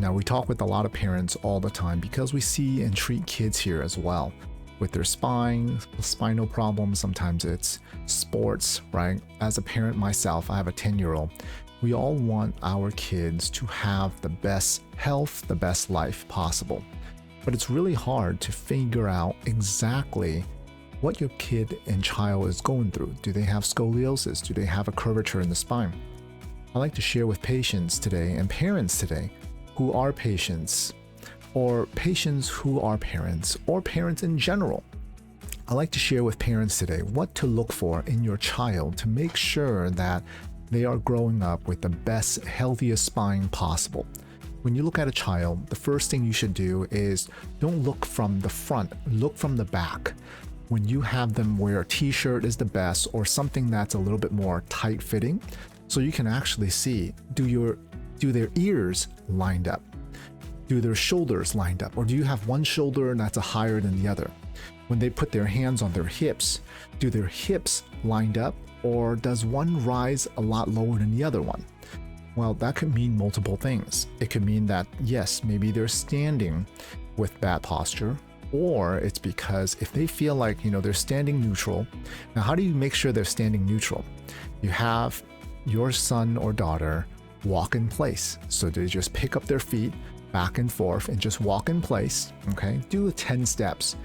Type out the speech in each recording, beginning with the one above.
Now, we talk with a lot of parents all the time because we see and treat kids here as well with their spinal problems. Sometimes it's sports, right? As a parent myself, I have a 10-year-old. We all want our kids to have the best health, the best life possible. But it's really hard to figure out exactly what your kid and child is going through. Do they have scoliosis? Do they have a curvature in the spine? I like to share with patients today and parents today who are patients, or patients who are parents, or parents in general. I like to share with parents today what to look for in your child to make sure that they are growing up with the best, healthiest spine possible. When you look at a child, the first thing you should do is don't look from the front, look from the back. When you have them wear a t-shirt is the best, or something that's a little bit more tight-fitting, so you can actually see, do their ears lined up? Do their shoulders lined up? Or do you have one shoulder that's higher than the other? When they put their hands on their hips, do their hips lined up? Or does one rise a lot lower than the other one? Well, that could mean multiple things. It could mean that, yes, maybe they're standing with bad posture, or it's because if they feel like, they're standing neutral. Now, how do you make sure they're standing neutral? You have your son or daughter walk in place. So they just pick up their feet back and forth and just walk in place, okay? Do 10 steps,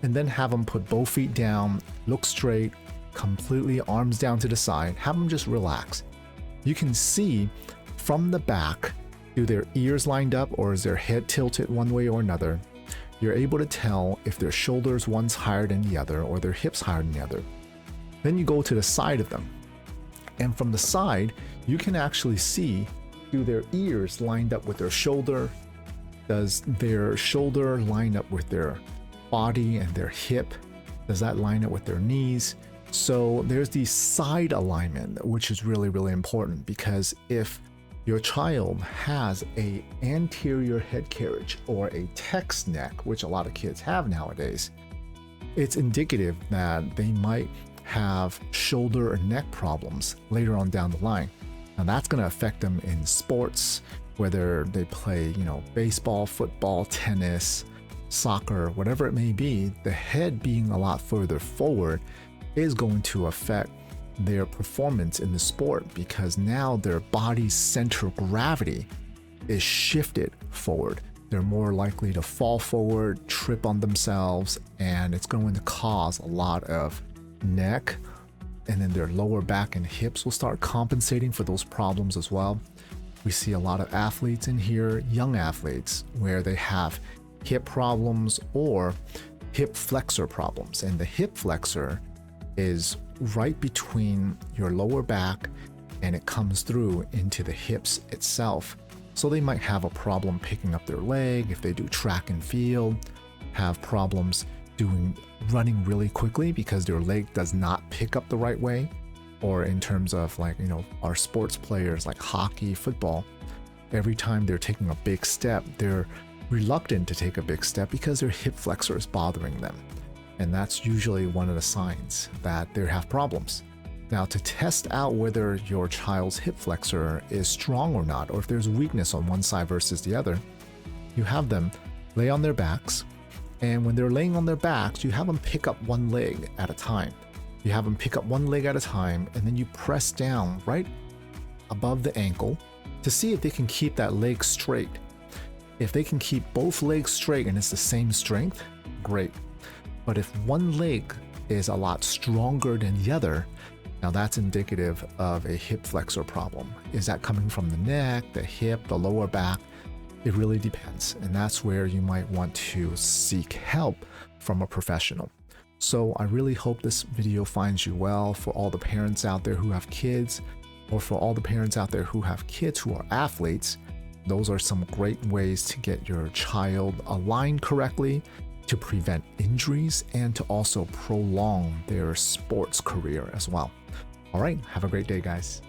and then have them put both feet down, look straight, completely arms down to the side, have them just relax. You can see from the back, do their ears lined up or is their head tilted one way or another? You're able to tell if their shoulders one's higher than the other or their hips higher than the other. Then you go to the side of them. And from the side, you can actually see, do their ears lined up with their shoulder? Does their shoulder line up with their body and their hip? Does that line up with their knees? So there's the side alignment, which is really, really important, because if your child has a anterior head carriage or a text neck, which a lot of kids have nowadays, it's indicative that they might have shoulder or neck problems later on down the line. Now that's going to affect them in sports, whether they play, baseball, football, tennis, soccer, whatever it may be. The head being a lot further forward is going to affect their performance in the sport, because now their body's center of gravity is shifted forward. They're more likely to fall forward, trip on themselves, and it's going to cause a lot of neck, and then their lower back and hips will start compensating for those problems as well. We see a lot of athletes in here, young athletes, where they have hip problems or hip flexor problems, and the hip flexor is right between your lower back and it comes through into the hips itself. So they might have a problem picking up their leg if they do track and field, have problems running really quickly because their leg does not pick up the right way, or in terms of our sports players like hockey, football, every time they're taking a big step, they're reluctant to take a big step because their hip flexor is bothering them. And that's usually one of the signs that they have problems. Now, to test out whether your child's hip flexor is strong or not, or if there's weakness on one side versus the other, you have them lay on their backs. And when they're laying on their backs, you have them pick up one leg at a time. You have them pick up one leg at a time, and then you press down right above the ankle to see if they can keep that leg straight. If they can keep both legs straight and it's the same strength, great. But if one leg is a lot stronger than the other, now that's indicative of a hip flexor problem. Is that coming from the neck, the hip, the lower back? It really depends. And that's where you might want to seek help from a professional. So I really hope this video finds you well. For all the parents out there who have kids, or for all the parents out there who have kids who are athletes, those are some great ways to get your child aligned correctly, to prevent injuries, and to also prolong their sports career as well. All right, have a great day, guys.